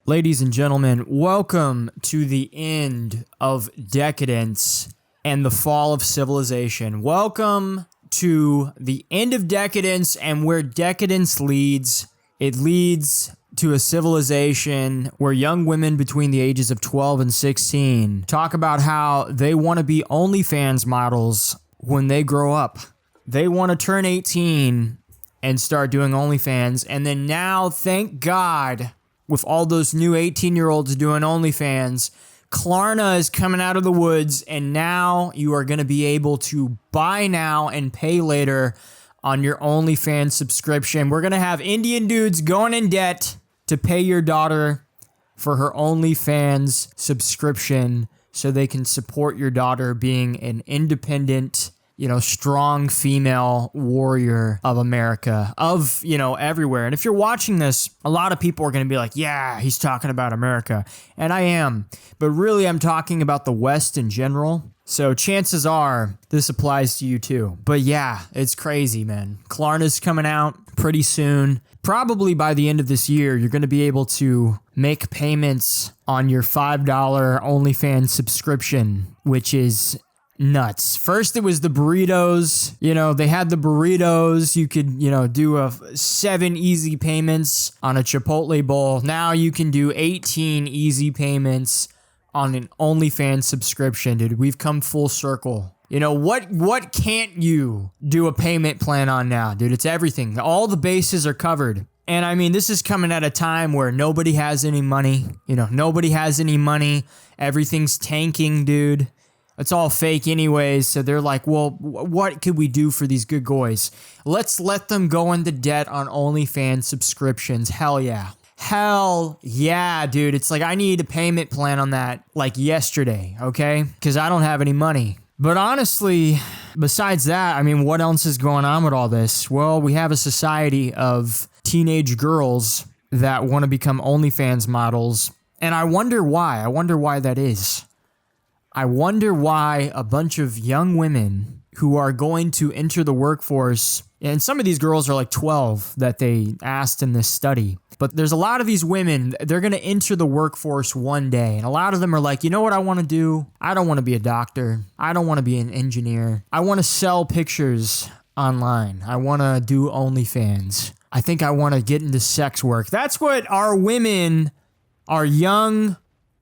Ladies and gentlemen, welcome to the end of decadence and the fall of civilization. Welcome to the end of decadence and where decadence leads. It leads to a civilization where young women between the ages of 12 and 16 talk about how they want to be OnlyFans models when they grow up. They want to turn 18 and start doing OnlyFans. And then now, thank God, with all those new 18-year-olds doing OnlyFans, Klarna is coming out of the woods, and now you are going to be able to buy now and pay later on your OnlyFans subscription. We're going to have Indian dudes going in debt to pay your daughter for her OnlyFans subscription so they can support your daughter being an independent, strong female warrior of America, of, everywhere. And if you're watching this, a lot of people are going to be like, yeah, he's talking about America. And I am. But really, I'm talking about the West in general. So chances are this applies to you too. But yeah, it's crazy, man. Klarna's coming out pretty soon. Probably by the end of this year, you're going to be able to make payments on your $5 OnlyFans subscription, which is nuts. First, it was the burritos. They had the burritos. You could, do 7 easy payments on a Chipotle bowl. Now you can do 18 easy payments on an OnlyFans subscription, dude. We've come full circle. What can't you do a payment plan on now, dude? It's everything. All the bases are covered. And I mean, this is coming at a time where nobody has any money. Nobody has any money. Everything's tanking, dude. It's all fake anyways, so they're like, well, what could we do for these good boys? Let's let them go into debt on OnlyFans subscriptions. Hell yeah. Hell yeah, dude. It's like I need a payment plan on that like yesterday, okay? Because I don't have any money. But honestly, besides that, I mean, what else is going on with all this? Well, we have a society of teenage girls that want to become OnlyFans models, and I wonder why. I wonder why that is. I wonder why a bunch of young women who are going to enter the workforce, and some of these girls are like 12 that they asked in this study, but there's a lot of these women, they're going to enter the workforce one day, and a lot of them are like, you know what I want to do? I don't want to be a doctor. I don't want to be an engineer. I want to sell pictures online. I want to do OnlyFans. I think I want to get into sex work. That's what our women, our young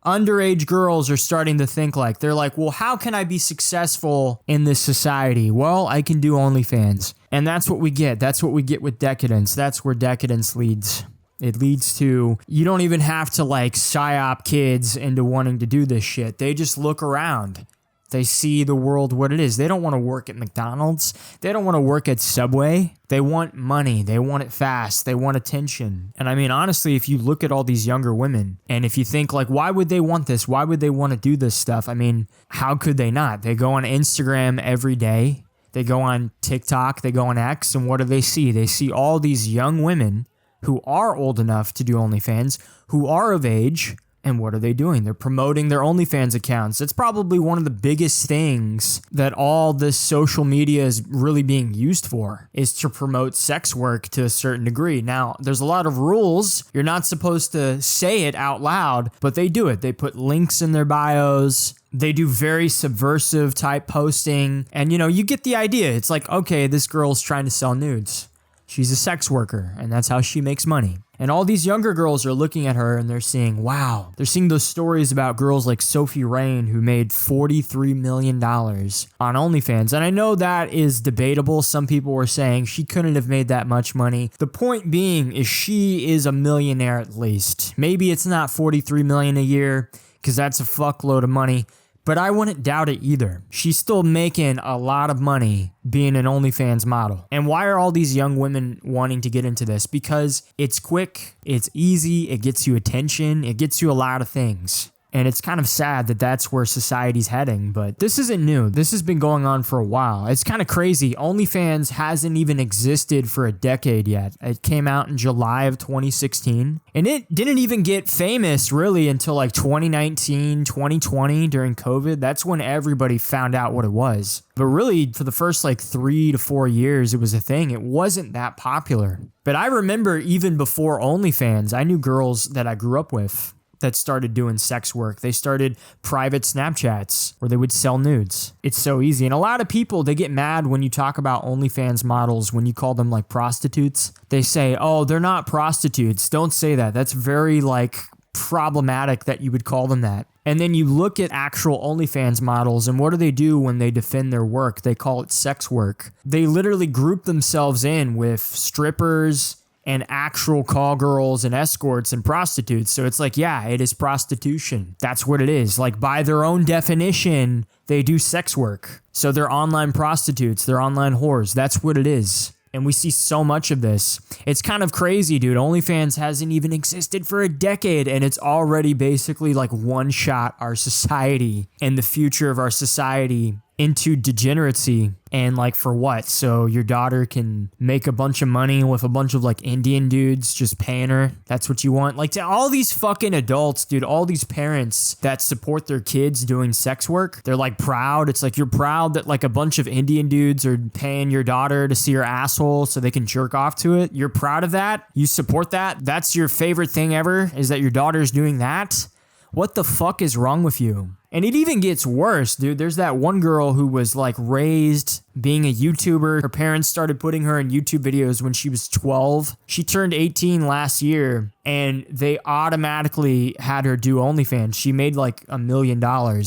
underage girls are starting to think like. They're like, well, how can I be successful in this society? Well, I can do OnlyFans. And that's what we get. That's what we get with decadence. That's where decadence leads. It leads to, you don't even have to like psyop kids into wanting to do this shit. They just look around. They see the world what it is. They don't want to work at McDonald's. They don't want to work at Subway. They want money. They want it fast. They want attention. And I mean, honestly, if you look at all these younger women and if you think like, why would they want this? Why would they want to do this stuff? I mean, how could they not? They go on Instagram every day. They go on TikTok. They go on X. And what do they see? They see all these young women who are old enough to do OnlyFans, who are of age. And what are they doing? They're promoting their OnlyFans accounts. It's probably one of the biggest things that all this social media is really being used for, is to promote sex work to a certain degree. Now, there's a lot of rules. You're not supposed to say it out loud, but they do it. They put links in their bios. They do very subversive type posting. And, you get the idea. It's like, okay, this girl's trying to sell nudes. She's a sex worker, and that's how she makes money. And all these younger girls are looking at her and they're seeing, wow. They're seeing those stories about girls like Sophie Rain who made $43 million on OnlyFans. And I know that is debatable. Some people were saying she couldn't have made that much money. The point being is she is a millionaire at least. Maybe it's not $43 million a year because that's a fuckload of money. But I wouldn't doubt it either. She's still making a lot of money being an OnlyFans model. And why are all these young women wanting to get into this? Because it's quick, it's easy, it gets you attention, it gets you a lot of things. And it's kind of sad that that's where society's heading, but this isn't new. This has been going on for a while. It's kind of crazy. OnlyFans hasn't even existed for a decade yet. It came out in July of 2016, and it didn't even get famous really until like 2019, 2020 during COVID. That's when everybody found out what it was. But really, for the first like 3 to 4 years, it was a thing. It wasn't that popular. But I remember even before OnlyFans, I knew girls that I grew up with that started doing sex work. They started private Snapchats where they would sell nudes. It's so easy. And a lot of people, they get mad when you talk about OnlyFans models, when you call them like prostitutes. They say, oh, they're not prostitutes. Don't say that. That's very like problematic that you would call them that. And then you look at actual OnlyFans models, and what do they do when they defend their work? They call it sex work. They literally group themselves in with strippers and actual call girls and escorts and prostitutes. So it's like, yeah, it is prostitution. That's what it is. Like by their own definition, they do sex work. So they're online prostitutes, they're online whores. That's what it is. And we see so much of this. It's kind of crazy, dude. OnlyFans hasn't even existed for a decade, and it's already basically like one-shot our society and the future of our society into degeneracy. And like for what? So your daughter can make a bunch of money with a bunch of like Indian dudes just paying her? That's what you want? Like to all these fucking adults, dude, all these parents that support their kids doing sex work, they're like proud. It's like you're proud that like a bunch of Indian dudes are paying your daughter to see her asshole so they can jerk off to it. You're proud of that? You support that? That's your favorite thing ever? Is that your daughter's doing that? What the fuck is wrong with you? And it even gets worse, dude. There's that one girl who was like raised being a YouTuber. Her parents started putting her in YouTube videos when she was 12. She turned 18 last year, and they automatically had her do OnlyFans. She made like $1 million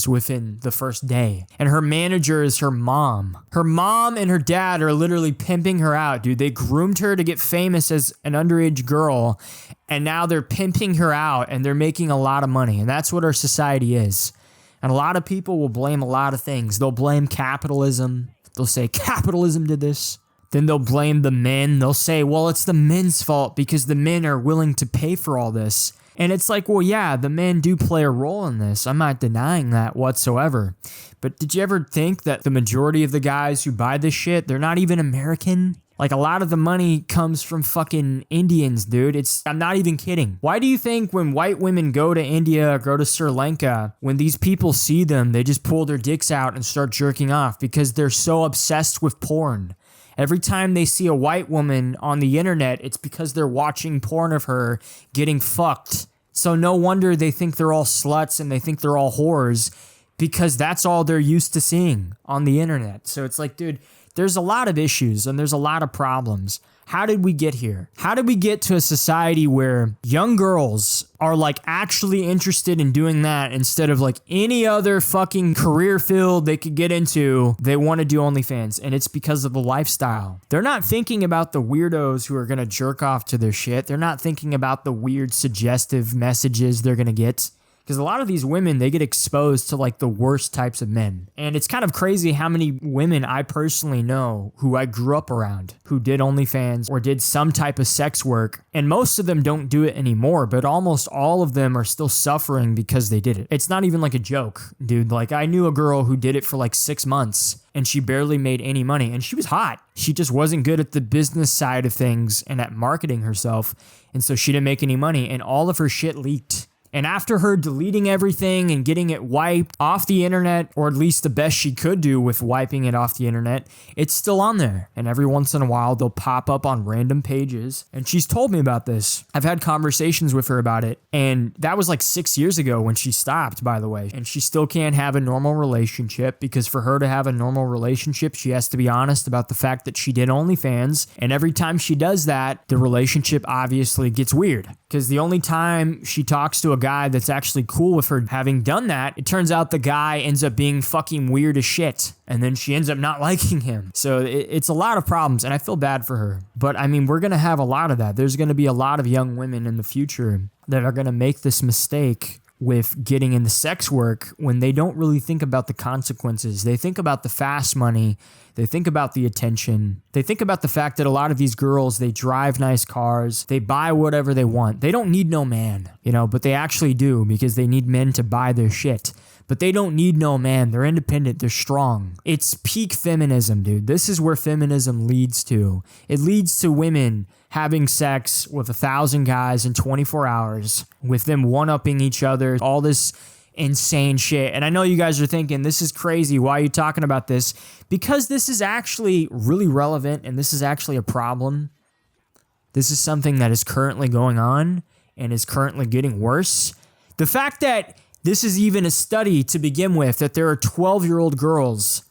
within the first day. And her manager is her mom. Her mom and her dad are literally pimping her out, dude. They groomed her to get famous as an underage girl, and now they're pimping her out, and they're making a lot of money. And that's what our society is. And a lot of people will blame a lot of things. They'll blame capitalism. They'll say capitalism did this. Then they'll blame the men. They'll say, well, it's the men's fault because the men are willing to pay for all this. And it's like, well, yeah, the men do play a role in this. I'm not denying that whatsoever. But did you ever think that the majority of the guys who buy this shit, they're not even American? Like a lot of the money comes from fucking Indians, dude. I'm not even kidding. Why do you think when white women go to India or go to Sri Lanka, when these people see them, they just pull their dicks out and start jerking off because they're so obsessed with porn? Every time they see a white woman on the internet, it's because they're watching porn of her getting fucked. So no wonder they think they're all sluts and they think they're all whores because that's all they're used to seeing on the internet. So it's like, dude, there's a lot of issues and there's a lot of problems. How did we get here? How did we get to a society where young girls are like actually interested in doing that instead of like any other fucking career field they could get into? They want to do OnlyFans, and it's because of the lifestyle. They're not thinking about the weirdos who are going to jerk off to their shit. They're not thinking about the weird suggestive messages they're going to get. Because a lot of these women, they get exposed to like the worst types of men. And it's kind of crazy how many women I personally know who I grew up around who did OnlyFans or did some type of sex work. And most of them don't do it anymore, but almost all of them are still suffering because they did it. It's not even like a joke, dude. Like I knew a girl who did it for like 6 months and she barely made any money, and she was hot. She just wasn't good at the business side of things and at marketing herself. And so she didn't make any money, and all of her shit leaked. And after her deleting everything and getting it wiped off the internet, or at least the best she could do with wiping it off the internet, it's still on there. And every once in a while, they'll pop up on random pages. And she's told me about this. I've had conversations with her about it. And that was like 6 years ago when she stopped, by the way. And she still can't have a normal relationship because for her to have a normal relationship, she has to be honest about the fact that she did OnlyFans. And every time she does that, the relationship obviously gets weird. Because the only time she talks to a guy that's actually cool with her having done that, it turns out the guy ends up being fucking weird as shit. And then she ends up not liking him. So it's a lot of problems, and I feel bad for her. But I mean, we're going to have a lot of that. There's going to be a lot of young women in the future that are going to make this mistake with getting into sex work when they don't really think about the consequences. They think about the fast money. They think about the attention. They think about the fact that a lot of these girls, they drive nice cars, they buy whatever they want. They don't need no man, but they actually do because they need men to buy their shit. But they don't need no man. They're independent. They're strong. It's peak feminism, dude. This is where feminism leads to. It leads to women having sex with 1,000 guys in 24 hours, with them one-upping each other, all this insane shit. And I know you guys are thinking, this is crazy. Why are you talking about this? Because this is actually really relevant and this is actually a problem. This is something that is currently going on and is currently getting worse. The fact that this is even a study to begin with, that there are 12-year-old girls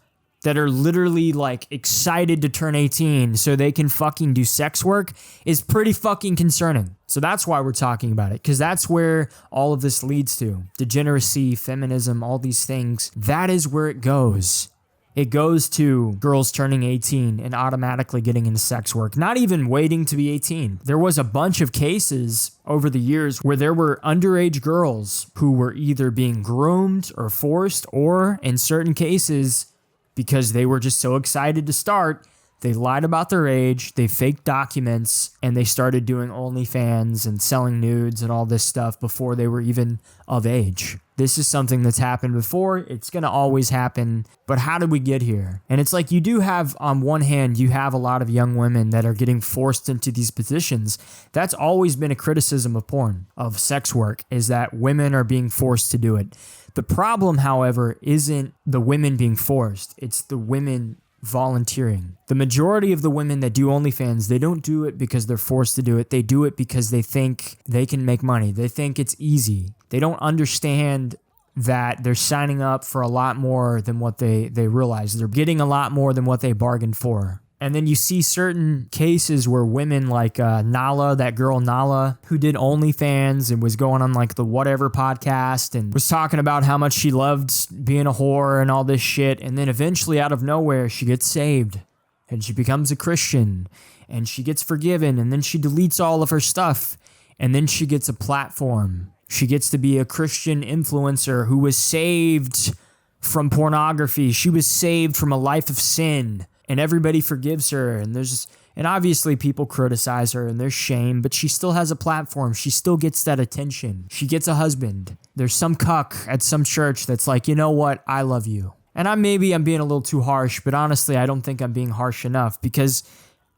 that are literally like excited to turn 18 so they can fucking do sex work is pretty fucking concerning. So that's why we're talking about it, because that's where all of this leads to. Degeneracy, feminism, all these things. That is where it goes. It goes to girls turning 18 and automatically getting into sex work, not even waiting to be 18. There was a bunch of cases over the years where there were underage girls who were either being groomed or forced, or in certain cases, because they were just so excited to start, they lied about their age, they faked documents, and they started doing OnlyFans and selling nudes and all this stuff before they were even of age. This is something that's happened before. It's going to always happen. But how did we get here? And it's like you do have, on one hand, you have a lot of young women that are getting forced into these positions. That's always been a criticism of porn, of sex work, is that women are being forced to do it. The problem, however, isn't the women being forced. It's the women volunteering. The majority of the women that do OnlyFans, they don't do it because they're forced to do it. They do it because they think they can make money. They think it's easy. They don't understand that they're signing up for a lot more than what they realize. They're getting a lot more than what they bargained for. And then you see certain cases where women like Nala, that girl Nala, who did OnlyFans and was going on like the Whatever podcast and was talking about how much she loved being a whore and all this shit. And then eventually out of nowhere, she gets saved and she becomes a Christian and she gets forgiven. And then she deletes all of her stuff. And then she gets a platform. She gets to be a Christian influencer who was saved from pornography. She was saved from a life of sin. And everybody forgives her, and obviously people criticize her, and there's shame, but she still has a platform. She still gets that attention. She gets a husband. There's some cuck at some church that's like, you know what? I love you. And I'm being a little too harsh, but honestly, I don't think I'm being harsh enough because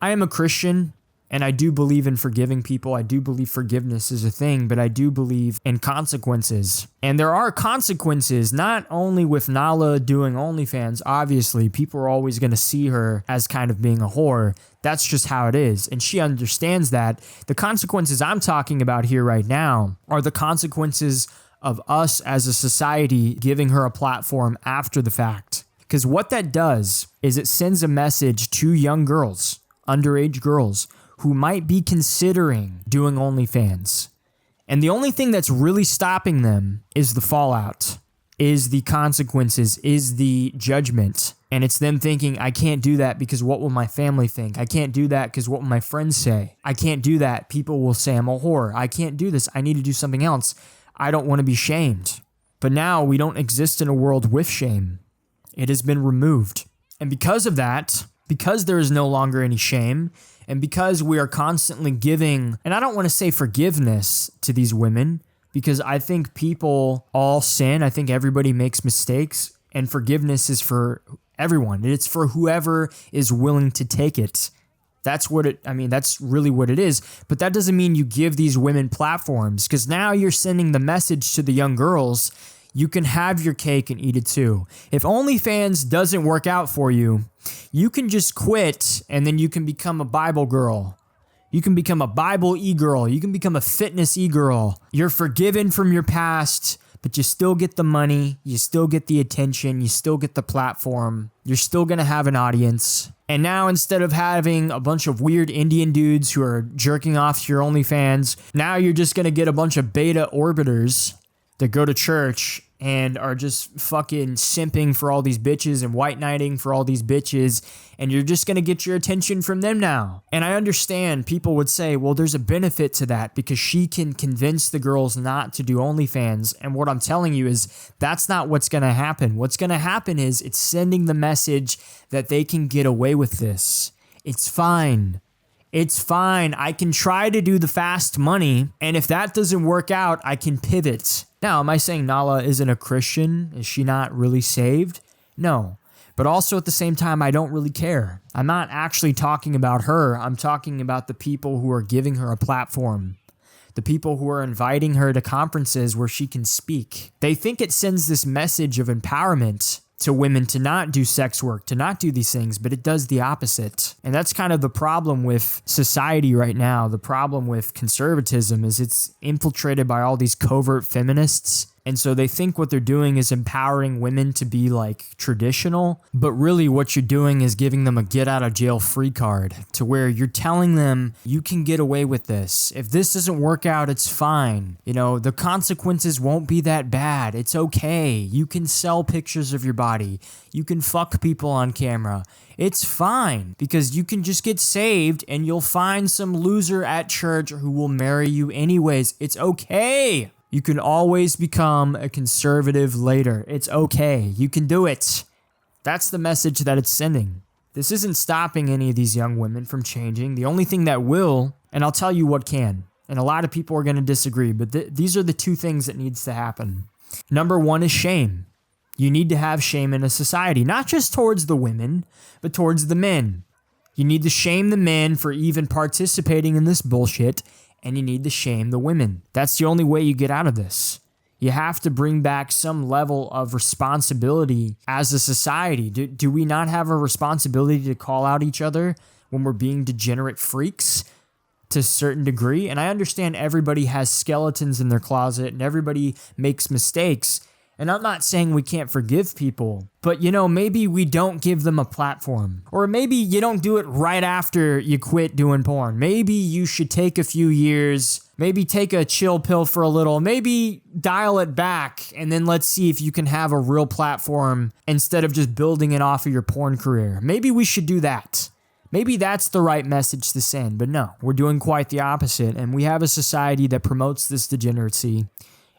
I am a Christian. And I do believe in forgiving people. I do believe forgiveness is a thing, but I do believe in consequences. And there are consequences, not only with Nala doing OnlyFans. Obviously, people are always going to see her as kind of being a whore. That's just how it is. And she understands that. The consequences I'm talking about here right now are the consequences of us as a society giving her a platform after the fact. Because what that does is it sends a message to young girls, underage girls, who might be considering doing OnlyFans. And the only thing that's really stopping them is the fallout, is the consequences, is the judgment. And it's them thinking, I can't do that because what will my family think? I can't do that because what will my friends say? I can't do that. People will say I'm a whore. I can't do this. I need to do something else. I don't want to be shamed. But now we don't exist in a world with shame. It has been removed. And because of that, because there is no longer any shame, and because we are constantly giving, and I don't want to say forgiveness to these women, because I think people all sin. I think everybody makes mistakes, and forgiveness is for everyone. It's for whoever is willing to take it. That's really what it is. But that doesn't mean you give these women platforms, because now you're sending the message to the young girls, you can have your cake and eat it too. If OnlyFans doesn't work out for you, you can just quit and then you can become a Bible girl. You can become a Bible e-girl. You can become a fitness e-girl. You're forgiven from your past, but you still get the money. You still get the attention. You still get the platform. You're still going to have an audience. And now instead of having a bunch of weird Indian dudes who are jerking off to your OnlyFans, now you're just going to get a bunch of beta orbiters that go to church and are just fucking simping for all these bitches and white knighting for all these bitches, and you're just gonna get your attention from them now. And I understand people would say, well, there's a benefit to that because she can convince the girls not to do OnlyFans. And what I'm telling you is that's not what's gonna happen. What's gonna happen is it's sending the message that they can get away with this. It's fine. It's fine. I can try to do the fast money, and if that doesn't work out, I can pivot. Now, am I saying Nala isn't a Christian? Is she not really saved? No. But also at the same time, I don't really care. I'm not actually talking about her. I'm talking about the people who are giving her a platform. The people who are inviting her to conferences where she can speak. They think it sends this message of empowerment to women to not do sex work, to not do these things, but it does the opposite. And that's kind of the problem with society right now. The problem with conservatism is it's infiltrated by all these covert feminists. And so they think what they're doing is empowering women to be like traditional, but really what you're doing is giving them a get out of jail free card to where you're telling them you can get away with this. If this doesn't work out, it's fine. You know, the consequences won't be that bad. It's okay. You can sell pictures of your body. You can fuck people on camera. It's fine because you can just get saved and you'll find some loser at church who will marry you anyways. It's okay. You can always become a conservative later. It's okay. You can do it. That's the message that it's sending. This isn't stopping any of these young women from changing. The only thing that will, and I'll tell you what can, and a lot of people are going to disagree, but these are the two things that needs to happen. Number one is shame. You need to have shame in a society, not just towards the women, but towards the men. You need to shame the men for even participating in this bullshit, and you need to shame the women. That's the only way you get out of this. You have to bring back some level of responsibility as a society. Do we not have a responsibility to call out each other when we're being degenerate freaks to a certain degree? And I understand everybody has skeletons in their closet and everybody makes mistakes. And I'm not saying we can't forgive people, but maybe we don't give them a platform. Or maybe you don't do it right after you quit doing porn. Maybe you should take a few years, maybe take a chill pill for a little, maybe dial it back, and then let's see if you can have a real platform instead of just building it off of your porn career. Maybe we should do that. Maybe that's the right message to send, but no, we're doing quite the opposite, and we have a society that promotes this degeneracy.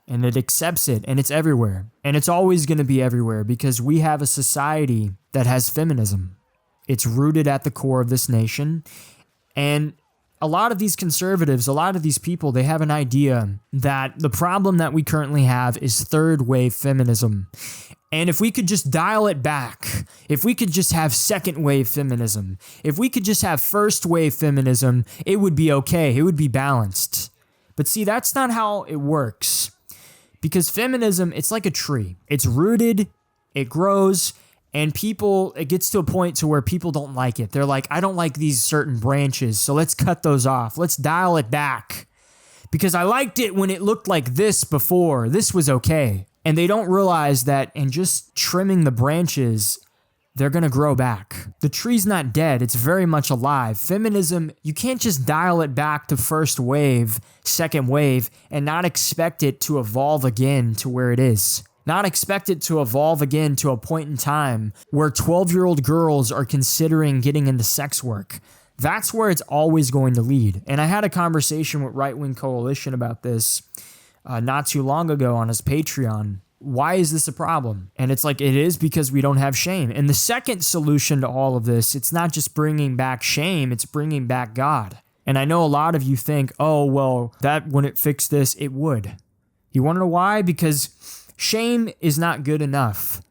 And it accepts it, and it's everywhere. And it's always going to be everywhere because we have a society that has feminism. It's rooted at the core of this nation. And a lot of these conservatives, a lot of these people, they have an idea that the problem that we currently have is third wave feminism. And if we could just dial it back, if we could just have second wave feminism, if we could just have first wave feminism, it would be okay. It would be balanced. But see, that's not how it works. Because feminism, it's like a tree. It's rooted, it grows, and it gets to a point to where people don't like it. They're like, I don't like these certain branches, so let's cut those off. Let's dial it back. Because I liked it when it looked like this before. This was okay. And they don't realize that in just trimming the branches, they're going to grow back. The tree's not dead. It's very much alive. Feminism, you can't just dial it back to first wave, second wave, and not expect it to evolve again to where it is. Not expect it to evolve again to a point in time where 12-year-old girls are considering getting into sex work. That's where it's always going to lead. And I had a conversation with Right Wing Coalition about this not too long ago on his Patreon. Why is this a problem? And it's like, it is because we don't have shame. And the second solution to all of this, it's not just bringing back shame, it's bringing back God. And I know a lot of you think, oh, well, that wouldn't fix this. It would. You want to know why? Because shame is not good enough.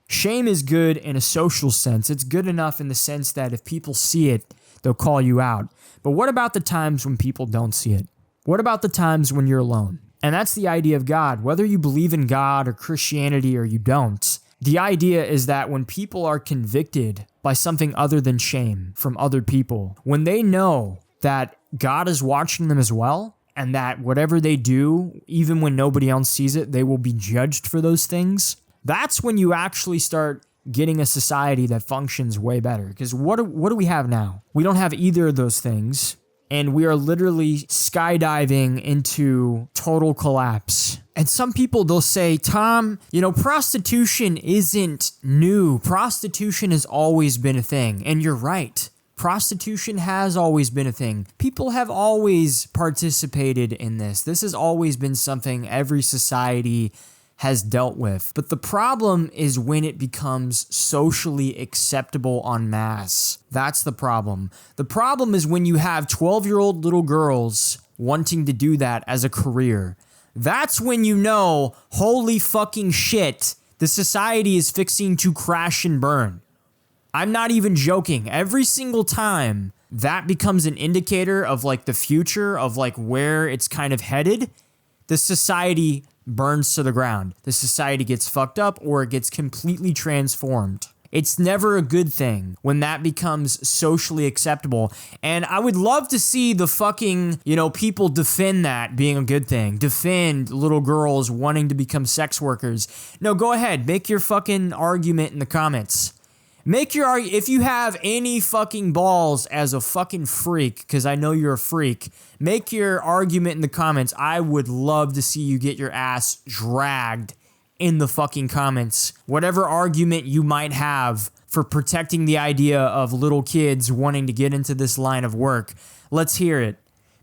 Shame is good in a social sense. It's good enough in the sense that if people see it, they'll call you out. But what about the times when people don't see it? What about the times when you're alone? And that's the idea of God. Whether you believe in God or Christianity or you don't, the idea is that when people are convicted by something other than shame from other people, when they know that God is watching them as well, and that whatever they do, even when nobody else sees it, they will be judged for those things, that's when you actually start getting a society that functions way better. Because what do we have now? We don't have either of those things. And we are literally skydiving into total collapse. And some people, they'll say, Tom, prostitution isn't new. Prostitution has always been a thing. And you're right. Prostitution has always been a thing. People have always participated in this. This has always been something every society has dealt with. But the problem is when it becomes socially acceptable en masse. That's the problem. The problem is when you have 12-year-old little girls wanting to do that as a career. That's when you know, holy fucking shit, the society is fixing to crash and burn. I'm not even joking. Every single time that becomes an indicator of like the future of like where it's kind of headed, the society burns to the ground. The society gets fucked up or it gets completely transformed. It's never a good thing when that becomes socially acceptable. And I would love to see the fucking, people defend that being a good thing. Defend little girls wanting to become sex workers. No, go ahead. Make your fucking argument in the comments. If you have any fucking balls as a fucking freak, because I know you're a freak, make your argument in the comments. I would love to see you get your ass dragged in the fucking comments. Whatever argument you might have for protecting the idea of little kids wanting to get into this line of work, let's hear it.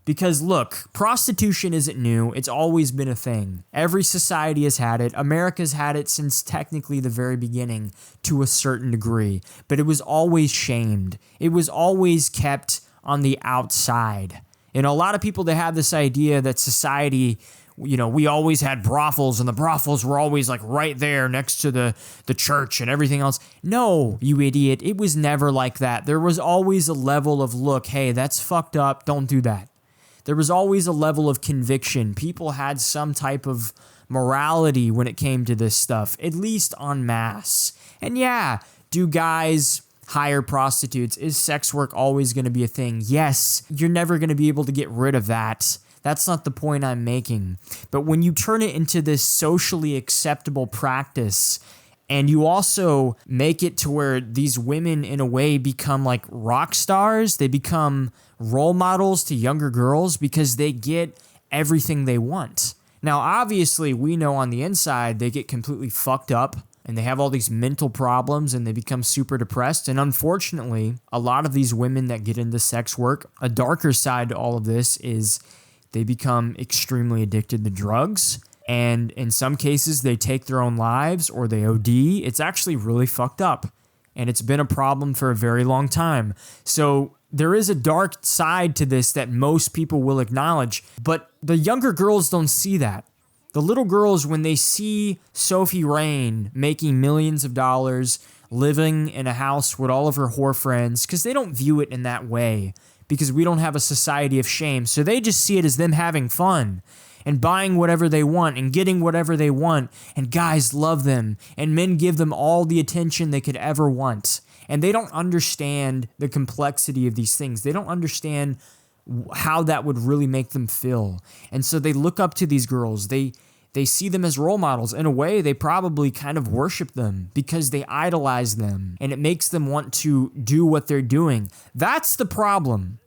Because look, prostitution isn't new. It's always been a thing. Every society has had it. America's had it since technically the very beginning to a certain degree. But it was always shamed. It was always kept on the outside. A lot of people, they have this idea that society, we always had brothels and the brothels were always like right there next to the church and everything else. No, you idiot. It was never like that. There was always a level of, look, hey, that's fucked up. Don't do that. There was always a level of conviction. People had some type of morality when it came to this stuff, at least en masse. And yeah, do guys hire prostitutes? Is sex work always going to be a thing? Yes, you're never going to be able to get rid of that. That's not the point I'm making. But when you turn it into this socially acceptable practice, and you also make it to where these women, in a way, become like rock stars. They become role models to younger girls because they get everything they want. Now, obviously, we know on the inside they get completely fucked up and they have all these mental problems and they become super depressed. And unfortunately, a lot of these women that get into sex work, a darker side to all of this is they become extremely addicted to drugs. And in some cases, they take their own lives or they OD. It's actually really fucked up. And it's been a problem for a very long time. So there is a dark side to this that most people will acknowledge. But the younger girls don't see that. The little girls, when they see Sophie Rain making millions of dollars, living in a house with all of her whore friends, because they don't view it in that way, because we don't have a society of shame. So they just see it as them having fun and buying whatever they want and getting whatever they want. And guys love them and men give them all the attention they could ever want. And they don't understand the complexity of these things. They don't understand how that would really make them feel. And so they look up to these girls. They see them as role models. In a way, they probably kind of worship them because they idolize them. And it makes them want to do what they're doing. That's the problem.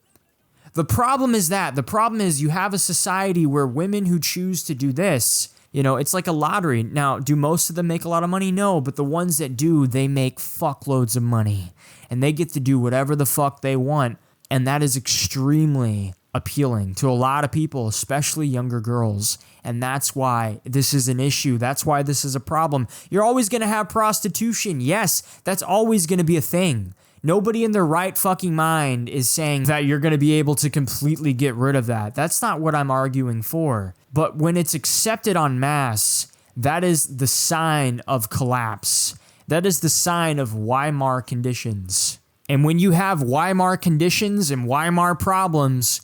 The problem is you have a society where women who choose to do this, it's like a lottery. Now, do most of them make a lot of money? No, but the ones that do, they make fuckloads of money. And they get to do whatever the fuck they want. And that is extremely appealing to a lot of people, especially younger girls. And that's why this is an issue. That's why this is a problem. You're always going to have prostitution. Yes, that's always going to be a thing. Nobody in their right fucking mind is saying that you're going to be able to completely get rid of that. That's not what I'm arguing for. But when it's accepted en masse, that is the sign of collapse. That is the sign of Weimar conditions. And when you have Weimar conditions and Weimar problems,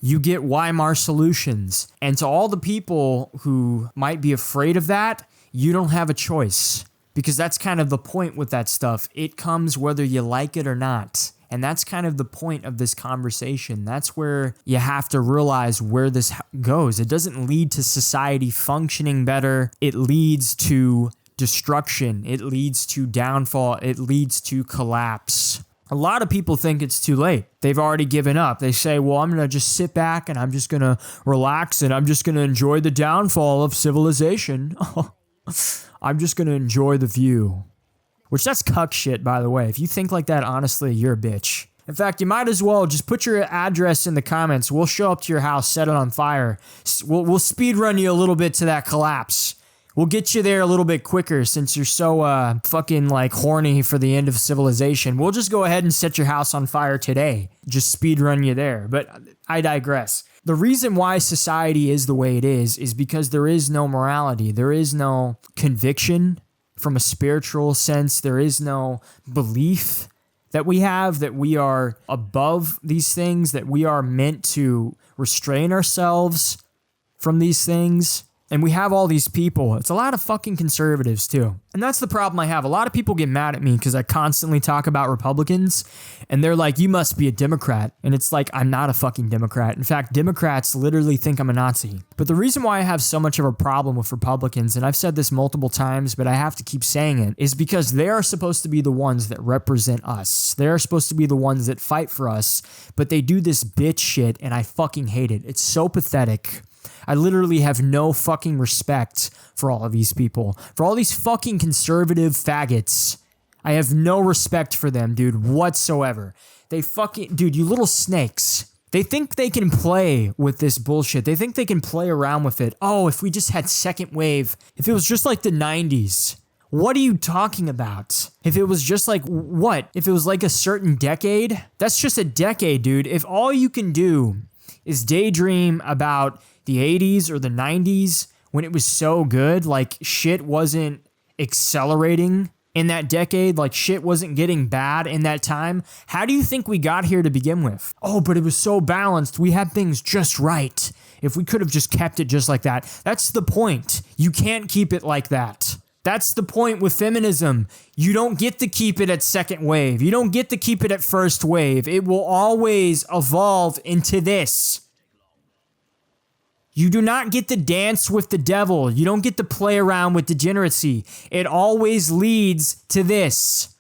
you get Weimar solutions. And to all the people who might be afraid of that, you don't have a choice. Because that's kind of the point with that stuff. It comes whether you like it or not. And that's kind of the point of this conversation. That's where you have to realize where this goes. It doesn't lead to society functioning better. It leads to destruction. It leads to downfall. It leads to collapse. A lot of people think it's too late. They've already given up. They say, well, I'm going to just sit back and I'm just going to relax and I'm just going to enjoy the downfall of civilization. I'm just going to enjoy the view. Which, that's cuck shit, by the way. If you think like that, honestly, you're a bitch. In fact, you might as well just put your address in the comments. We'll show up to your house, set it on fire. We'll speed run you a little bit to that collapse. We'll get you there a little bit quicker since you're so fucking like horny for the end of civilization. We'll just go ahead and set your house on fire today. Just speed run you there. But I digress. The reason why society is the way it is because there is no morality. There is no conviction from a spiritual sense. There is no belief that we have that we are above these things, that we are meant to restrain ourselves from these things. And we have all these people. It's a lot of fucking conservatives too. And that's the problem I have. A lot of people get mad at me because I constantly talk about Republicans and they're like, you must be a Democrat. And it's like, I'm not a fucking Democrat. In fact, Democrats literally think I'm a Nazi. But the reason why I have so much of a problem with Republicans, and I've said this multiple times, but I have to keep saying it, is because they are supposed to be the ones that represent us. They're supposed to be the ones that fight for us, but they do this bitch shit and I fucking hate it. It's so pathetic. I literally have no fucking respect for all of these people. For all these fucking conservative faggots. I have no respect for them, dude, whatsoever. They fucking... Dude, you little snakes. They think they can play with this bullshit. They think they can play around with it. Oh, if we just had second wave. If it was just like the 90s. What are you talking about? If it was just like... What? If it was like a certain decade? That's just a decade, dude. If all you can do is daydream about the 80s or the 90s when it was so good, like shit wasn't accelerating in that decade, like shit wasn't getting bad in that time. How do you think we got here to begin with? Oh, but it was so balanced. We had things just right. If we could have just kept it just like that. That's the point. You can't keep it like that. That's the point with feminism. You don't get to keep it at second wave. You don't get to keep it at first wave. It will always evolve into this. You do not get to dance with the devil. You don't get to play around with degeneracy. It always leads to this.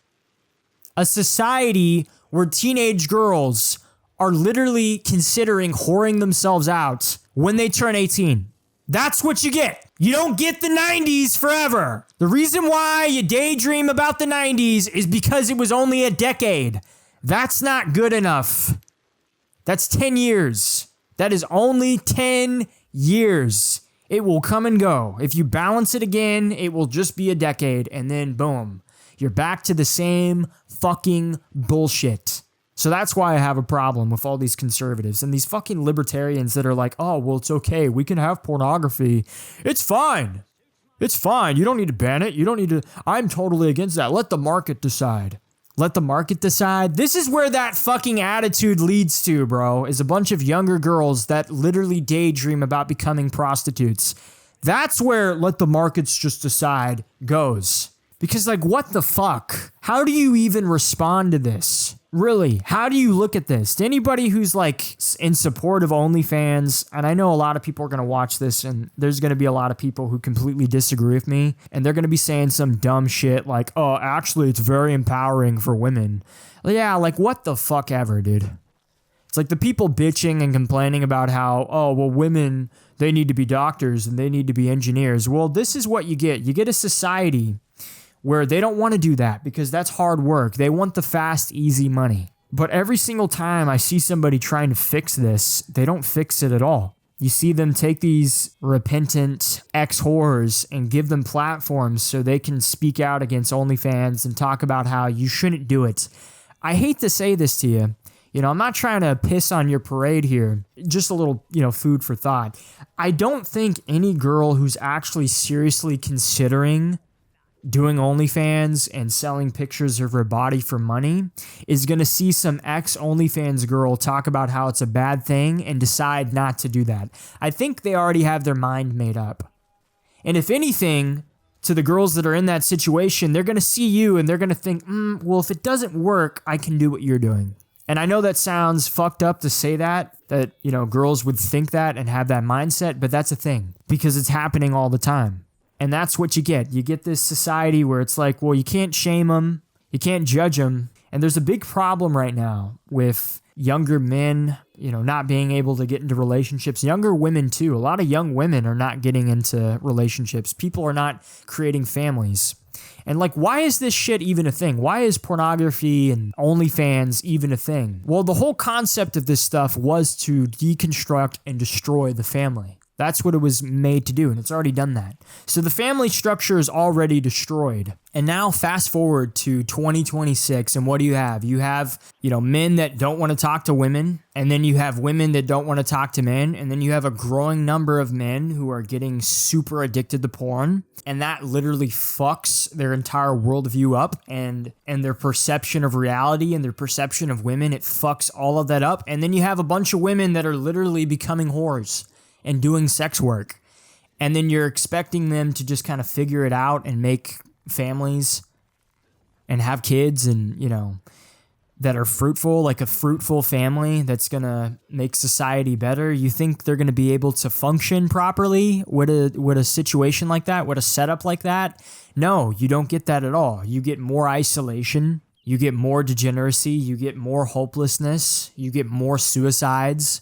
A society where teenage girls are literally considering whoring themselves out when they turn 18. That's what you get. You don't get the 90s forever. The reason why you daydream about the 90s is because it was only a decade. That's not good enough. That's 10 years. That is only 10 years. It will come and go. If you balance it again, it will just be a decade, and then boom, you're back to the same fucking bullshit. So that's why I have a problem with all these conservatives and these fucking libertarians that are like, oh, well, it's okay. We can have pornography. It's fine. It's fine. You don't need to ban it. You don't need to. I'm totally against that. Let the market decide. Let the market decide. This is where that fucking attitude leads to, bro, is a bunch of younger girls that literally daydream about becoming prostitutes. That's where let the markets just decide goes. Because, like, what the fuck? How do you even respond to this? Really, how do you look at this? To anybody who's like in support of OnlyFans, and I know a lot of people are going to watch this and there's going to be a lot of people who completely disagree with me and they're going to be saying some dumb shit like, oh, actually, it's very empowering for women. Yeah, like what the fuck ever, dude. It's like the people bitching and complaining about how, oh, well, women, they need to be doctors and they need to be engineers. Well, this is what you get. You get a society where they don't want to do that because that's hard work. They want the fast, easy money. But every single time I see somebody trying to fix this, they don't fix it at all. You see them take these repentant ex-whores and give them platforms so they can speak out against OnlyFans and talk about how you shouldn't do it. I hate to say this to you. You know, I'm not trying to piss on your parade here. Just a little, food for thought. I don't think any girl who's actually seriously considering doing OnlyFans and selling pictures of her body for money is going to see some ex-OnlyFans girl talk about how it's a bad thing and decide not to do that. I think they already have their mind made up. And if anything, to the girls that are in that situation, they're going to see you and they're going to think, well, if it doesn't work, I can do what you're doing. And I know that sounds fucked up to say that, girls would think that and have that mindset, but that's a thing because it's happening all the time. And that's what you get. You get this society where it's like, well, you can't shame them. You can't judge them. And there's a big problem right now with younger men, not being able to get into relationships. Younger women, too. A lot of young women are not getting into relationships. People are not creating families. And like, why is this shit even a thing? Why is pornography and OnlyFans even a thing? Well, the whole concept of this stuff was to deconstruct and destroy the family. That's what it was made to do, and it's already done that. So the family structure is already destroyed. And now fast forward to 2026, and what do you have? You have, men that don't want to talk to women, and then you have women that don't want to talk to men, and then you have a growing number of men who are getting super addicted to porn, and that literally fucks their entire worldview up, and their perception of reality and their perception of women. It fucks all of that up, and then you have a bunch of women that are literally becoming whores and doing sex work. And then you're expecting them to just kind of figure it out and make families and have kids and, that are fruitful, like a fruitful family that's going to make society better. You think they're going to be able to function properly with a situation like that, with a setup like that? No, you don't get that at all. You get more isolation. You get more degeneracy. You get more hopelessness. You get more suicides.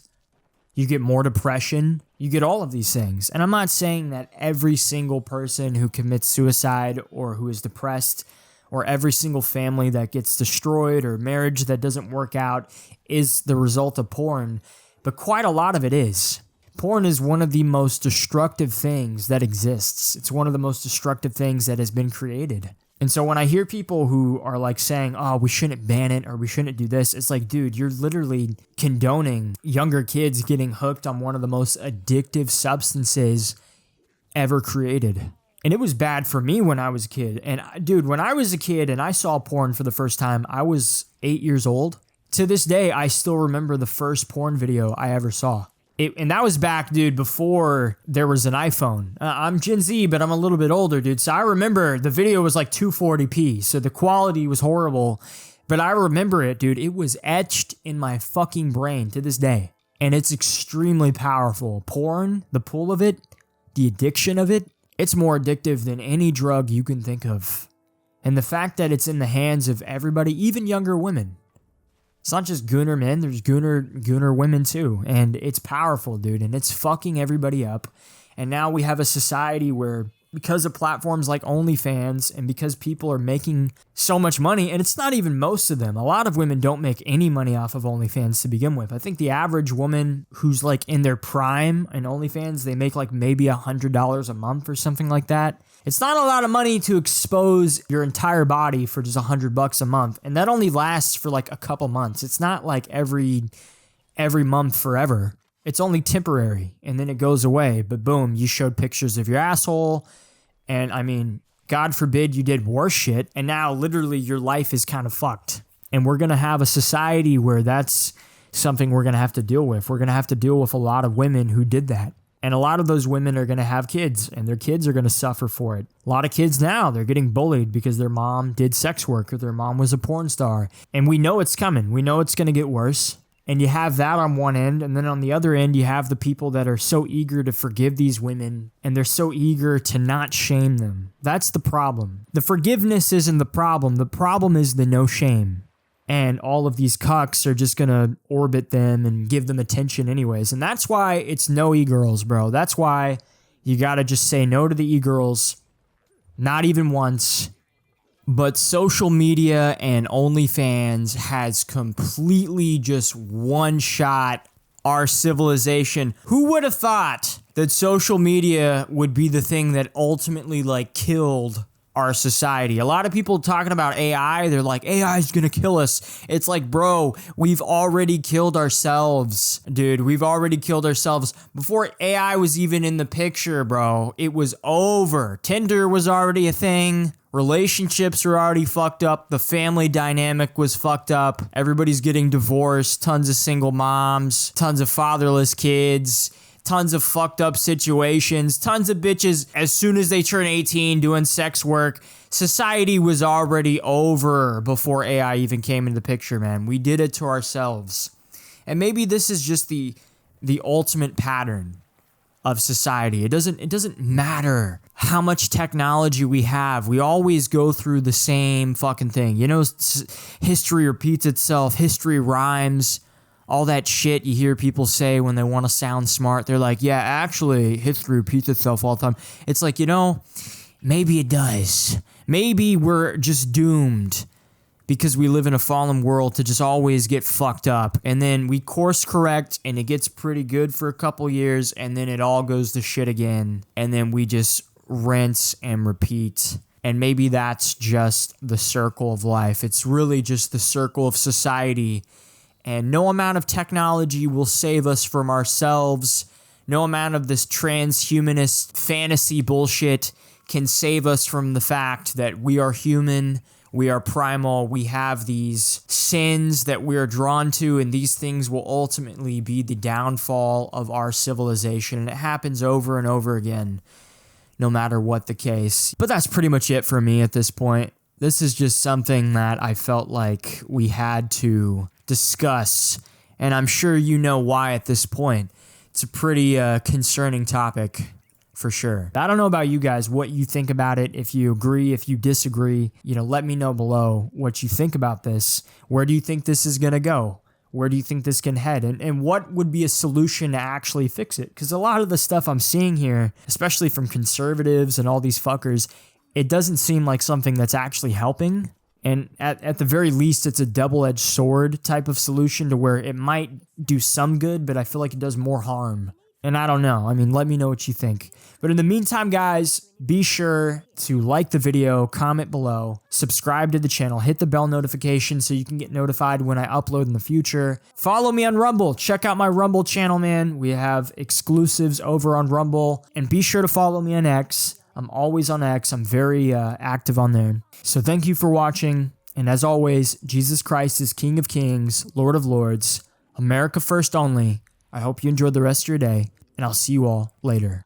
You get more depression. You get all of these things. And I'm not saying that every single person who commits suicide or who is depressed or every single family that gets destroyed or marriage that doesn't work out is the result of porn, but quite a lot of it is. Porn is one of the most destructive things that exists. It's one of the most destructive things that has been created. And so when I hear people who are like saying, oh, we shouldn't ban it or we shouldn't do this, it's like, dude, you're literally condoning younger kids getting hooked on one of the most addictive substances ever created. And it was bad for me when I was a kid. And dude, when I was a kid and I saw porn for the first time, I was 8 years old. To this day, I still remember the first porn video I ever saw. And that was back, dude, before there was an iPhone. I'm Gen Z, but I'm a little bit older, dude. So I remember the video was like 240p. So the quality was horrible. But I remember it, dude. It was etched in my fucking brain to this day. And it's extremely powerful. Porn, the pull of it, the addiction of it, it's more addictive than any drug you can think of. And the fact that it's in the hands of everybody, even younger women. It's not just gooner men, there's gooner women too. And it's powerful, dude, and it's fucking everybody up. And now we have a society where, because of platforms like OnlyFans and because people are making so much money, and it's not even most of them. A lot of women don't make any money off of OnlyFans to begin with. I think the average woman who's like in their prime in OnlyFans, they make like maybe $100 a month or something like that. It's not a lot of money to expose your entire body for just $100 a month. And that only lasts for like a couple months. It's not like every month forever. It's only temporary and then it goes away. But boom, you showed pictures of your asshole. And I mean, God forbid you did worse shit. And now literally your life is kind of fucked. And we're going to have a society where that's something we're going to have to deal with. We're going to have to deal with a lot of women who did that. And a lot of those women are going to have kids, and their kids are going to suffer for it. A lot of kids now, they're getting bullied because their mom did sex work or their mom was a porn star. And we know it's coming. We know it's going to get worse. And you have that on one end, and then on the other end, you have the people that are so eager to forgive these women, and they're so eager to not shame them. That's the problem. The forgiveness isn't the problem. The problem is the no shame. And all of these cucks are just going to orbit them and give them attention anyways. And that's why it's no e-girls, bro. That's why you got to just say no to the e-girls. Not even once. But social media and OnlyFans has completely just one-shot our civilization. Who would have thought that social media would be the thing that ultimately killed our society? A lot of people talking about AI, they're like, AI is gonna kill us. It's like, bro, we've already killed ourselves, dude. We've already killed ourselves. Before AI was even in the picture, bro, it was over. Tinder was already a thing. Relationships were already fucked up. The family dynamic was fucked up. Everybody's getting divorced. Tons of single moms. Tons of fatherless kids. Tons of fucked up situations, tons of bitches as soon as they turn 18 doing sex work. Society was already over before AI even came into the picture, man. We did it to ourselves. And maybe this is just the ultimate pattern of society. It doesn't matter how much technology we have. We always go through the same fucking thing. History repeats itself. History rhymes. All that shit you hear people say when they want to sound smart. They're like, yeah, actually, history repeats itself all the time. It's like, maybe it does. Maybe we're just doomed because we live in a fallen world to just always get fucked up. And then we course correct and it gets pretty good for a couple years and then it all goes to shit again. And then we just rinse and repeat. And maybe that's just the circle of life. It's really just the circle of society. And no amount of technology will save us from ourselves. No amount of this transhumanist fantasy bullshit can save us from the fact that we are human. We are primal. We have these sins that we are drawn to, and these things will ultimately be the downfall of our civilization. And it happens over and over again, no matter what the case. But that's pretty much it for me at this point. This is just something that I felt like we had to discuss, and I'm sure you know why at this point. It's a pretty concerning topic. For sure. I don't know about you guys, what you think about it. If you agree, if you disagree, let me know below what you think about this. Where do you think this is going to go? Where do you think this can head? And what would be a solution to actually fix it? Because a lot of the stuff I'm seeing here, especially from conservatives and all these fuckers, it doesn't seem like something that's actually helping. And at the very least, it's a double-edged sword type of solution to where it might do some good, but I feel like it does more harm. And I don't know. I mean, let me know what you think. But in the meantime, guys, be sure to like the video, comment below, subscribe to the channel, hit the bell notification so you can get notified when I upload in the future. Follow me on Rumble. Check out my Rumble channel, man. We have exclusives over on Rumble. And be sure to follow me on X. I'm always on X. I'm very active on there. So thank you for watching. And as always, Jesus Christ is King of Kings, Lord of Lords, America first only. I hope you enjoyed the rest of your day, and I'll see you all later.